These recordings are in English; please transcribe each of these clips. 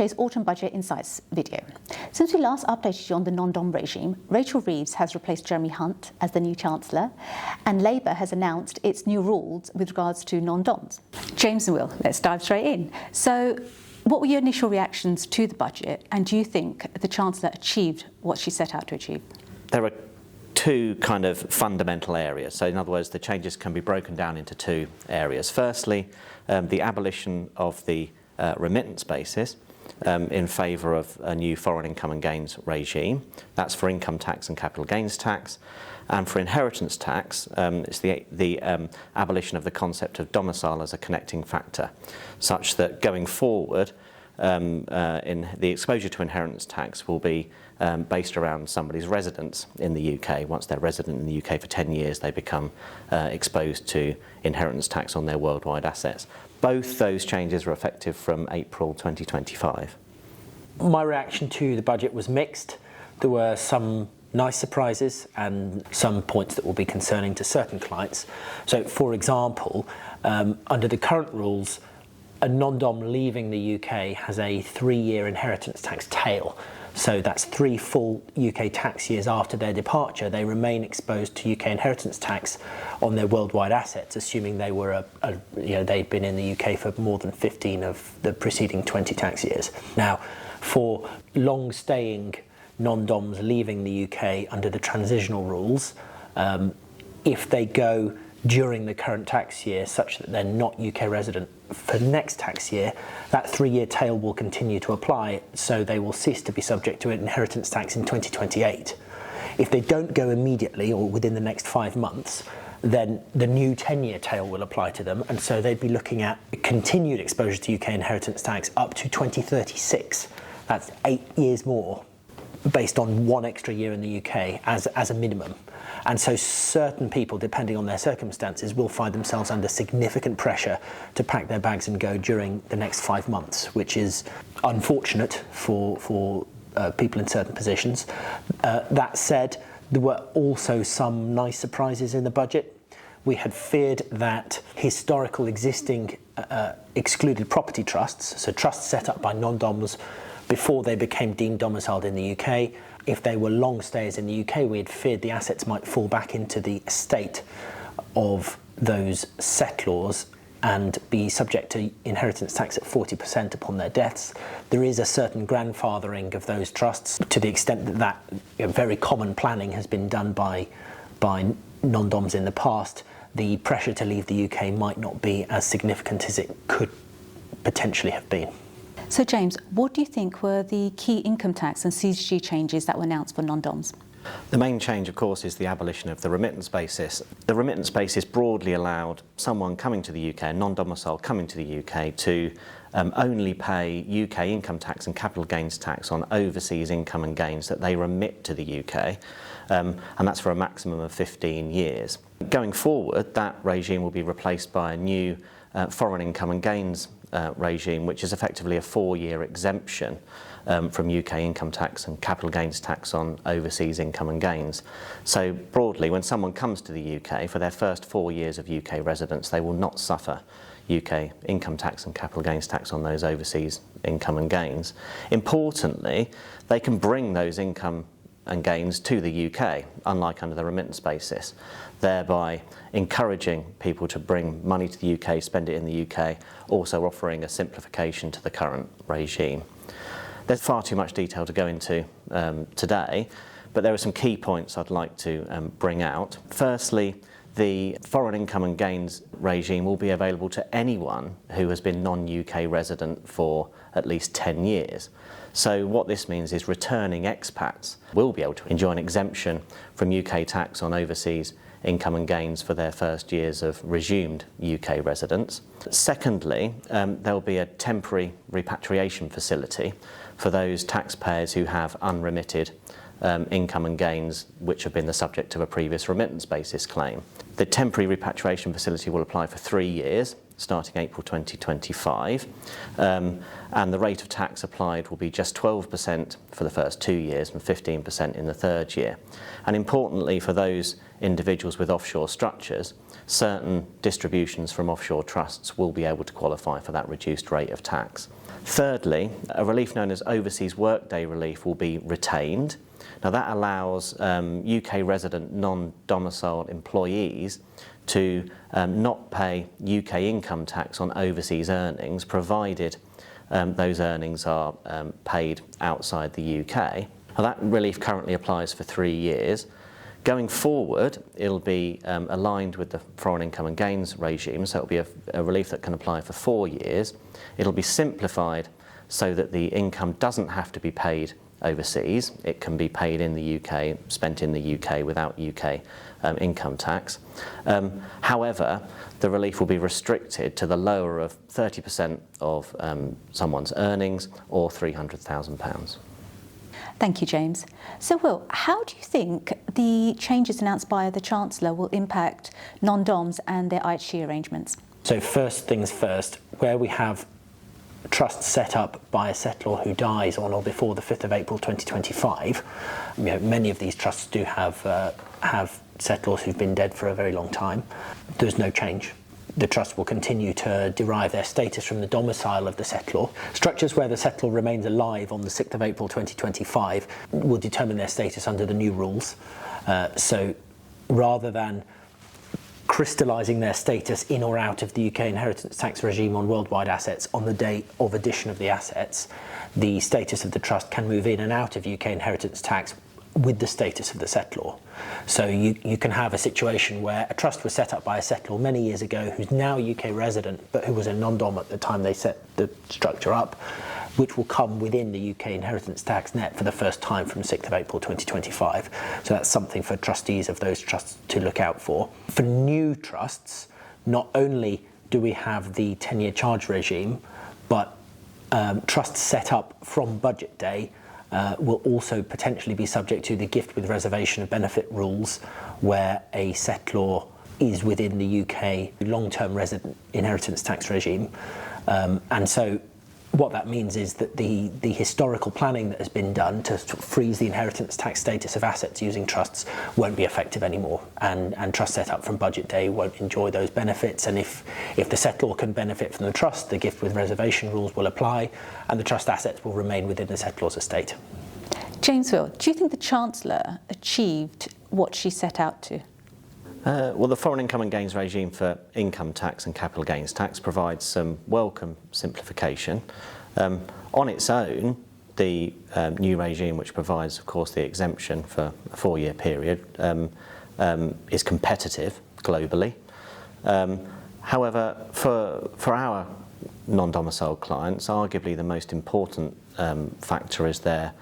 HA's Autumn Budget Insights video. Since we last updated you on the non-dom regime, Rachel Reeves has replaced Jeremy Hunt as the new Chancellor, and Labour has announced its new rules with regards to non-doms. James and Will, let's dive straight in. So, what were your initial reactions to the budget, and do you think the Chancellor achieved what she set out to achieve? There are two kind of fundamental areas. So in other words, the changes can be broken down into two areas. Firstly, the abolition of the remittance basis in favour of a new foreign income and gains regime. That's for income tax and capital gains tax. And for inheritance tax, it's the abolition of the concept of domicile as a connecting factor, such that going forward, in the exposure to inheritance tax will be based around somebody's residence in the UK. Once they're resident in the UK for 10 years, they become exposed to inheritance tax on their worldwide assets. Both those changes are effective from April 2025. My reaction to the budget was mixed. There were some nice surprises and some points that will be concerning to certain clients. So, for example, under the current rules, a non-dom leaving the UK has a 3-year inheritance tax tail. So that's 3 full UK tax years after their departure, they remain exposed to UK inheritance tax on their worldwide assets, assuming they were they'd been in the UK for more than 15 of the preceding 20 tax years. Now, for long-staying non-doms leaving the UK under the transitional rules, if they go during the current tax year such that they're not UK resident for the next tax year, that 3-year tail will continue to apply, so they will cease to be subject to inheritance tax in 2028. If they don't go immediately or within the next 5 months, then the new 10-year tail will apply to them, and so they'd be looking at continued exposure to UK inheritance tax up to 2036. That's 8 years more, based on 1 extra year in the UK as a minimum. And so certain people, depending on their circumstances, will find themselves under significant pressure to pack their bags and go during the next 5 months, which is unfortunate for people in certain positions. That said, there were also some nice surprises in the budget. We had feared that historical existing excluded property trusts, so trusts set up by non-doms before they became deemed domiciled in the UK, if they were long stayers in the UK, we had feared the assets might fall back into the estate of those settlors and be subject to inheritance tax at 40% upon their deaths. There is a certain grandfathering of those trusts to the extent that very common planning has been done by non-doms in the past. The pressure to leave the UK might not be as significant as it could potentially have been. So James, what do you think were the key income tax and CGT changes that were announced for non-doms? The main change, of course, is the abolition of the remittance basis. The remittance basis broadly allowed someone coming to the UK, a non-domicile coming to the UK, to only pay UK income tax and capital gains tax on overseas income and gains that they remit to the UK, and that's for a maximum of 15 years. Going forward, that regime will be replaced by a new foreign income and gains regime, which is effectively a 4-year exemption from UK income tax and capital gains tax on overseas income and gains. So broadly, when someone comes to the UK for their first 4 years of UK residence, they will not suffer UK income tax and capital gains tax on those overseas income and gains. Importantly, they can bring those income and gains to the UK, unlike under the remittance basis, thereby encouraging people to bring money to the UK, spend it in the UK, also offering a simplification to the current regime. There's far too much detail to go into today, but there are some key points I'd like to bring out. Firstly, the foreign income and gains regime will be available to anyone who has been non-UK resident for at least 10 years. So what this means is returning expats will be able to enjoy an exemption from UK tax on overseas income and gains for their first years of resumed UK residence. Secondly, there will be a temporary repatriation facility for those taxpayers who have unremitted income and gains which have been the subject of a previous remittance basis claim. The temporary repatriation facility will apply for 3 years, starting April 2025, and the rate of tax applied will be just 12% for the first 2 years and 15% in the third year. And importantly, for those individuals with offshore structures, certain distributions from offshore trusts will be able to qualify for that reduced rate of tax. Thirdly, a relief known as overseas workday relief will be retained. Now that allows UK resident non-domiciled employees to not pay UK income tax on overseas earnings, provided those earnings are paid outside the UK. Now that relief currently applies for 3 years. Going forward, it'll be aligned with the foreign income and gains regime, so it'll be a relief that can apply for 4 years. It'll be simplified so that the income doesn't have to be paid overseas. It can be paid in the UK, spent in the UK without UK income tax. However, the relief will be restricted to the lower of 30% of someone's earnings or £300,000. Thank you, James. So, Will, how do you think the changes announced by the Chancellor will impact non-doms and their IHG arrangements? So first things first, where we have trusts set up by a settlor who dies on or before the 5th of April 2025, many of these trusts do have settlors who've been dead for a very long time. There's no change. The trust will continue to derive their status from the domicile of the settlor. Structures where the settlor remains alive on the 6th of April 2025 will determine their status under the new rules. So rather than crystallising their status in or out of the UK inheritance tax regime on worldwide assets on the day of addition of the assets, the status of the trust can move in and out of UK inheritance tax with the status of the settlor. So you can have a situation where a trust was set up by a settlor many years ago who's now a UK resident but who was a non-dom at the time they set the structure up, which will come within the UK inheritance tax net for the first time from 6th of April 2025. So that's something for trustees of those trusts to look out for. For new trusts, not only do we have the 10-year charge regime, but trusts set up from budget day will also potentially be subject to the gift with reservation of benefit rules, where a settlor is within the UK long-term resident inheritance tax regime. And so what that means is that the historical planning that has been done to sort of freeze the inheritance tax status of assets using trusts won't be effective anymore, and trusts set up from budget day won't enjoy those benefits. And if the settlor can benefit from the trust, the gift with reservation rules will apply, and the trust assets will remain within the settlor's estate. James, Will, do you think the Chancellor achieved what she set out to? Well, the foreign income and gains regime for income tax and capital gains tax provides some welcome simplification. On its own, the new regime, which provides, of course, the exemption for a 4-year period, is competitive globally. However, for our non-domiciled clients, arguably the most important factor is their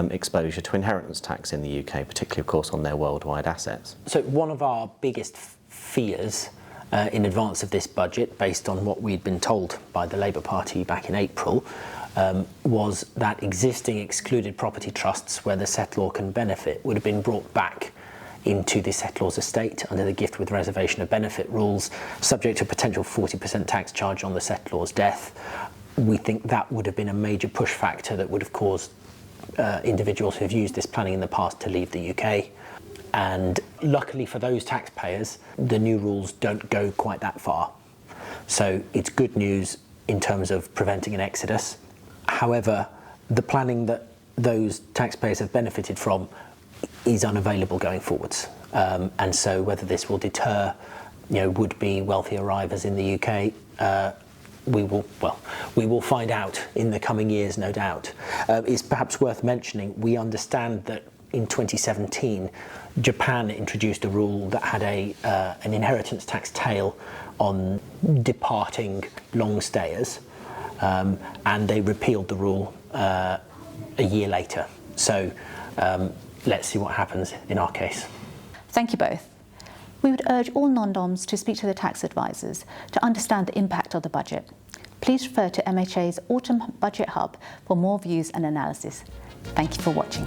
exposure to inheritance tax in the UK, particularly, of course, on their worldwide assets. So one of our biggest fears in advance of this budget, based on what we'd been told by the Labour Party back in April, was that existing excluded property trusts where the settlor can benefit would have been brought back into the settlor's estate under the gift with reservation of benefit rules, subject to a potential 40% tax charge on the settlor's death. We think that would have been a major push factor that would have caused individuals who've used this planning in the past to leave the UK. And luckily for those taxpayers, the new rules don't go quite that far. So it's good news in terms of preventing an exodus. However, the planning that those taxpayers have benefited from is unavailable going forwards. And so whether this will deter would-be wealthy arrivals in the UK, we will find out in the coming years, no doubt. It's perhaps worth mentioning, we understand that in 2017, Japan introduced a rule that had an inheritance tax tail on departing long stayers, and they repealed the rule a year later. So let's see what happens in our case. Thank you both. We would urge all non-doms to speak to their tax advisors to understand the impact of the budget. Please refer to MHA's Autumn Budget Hub for more views and analysis. Thank you for watching.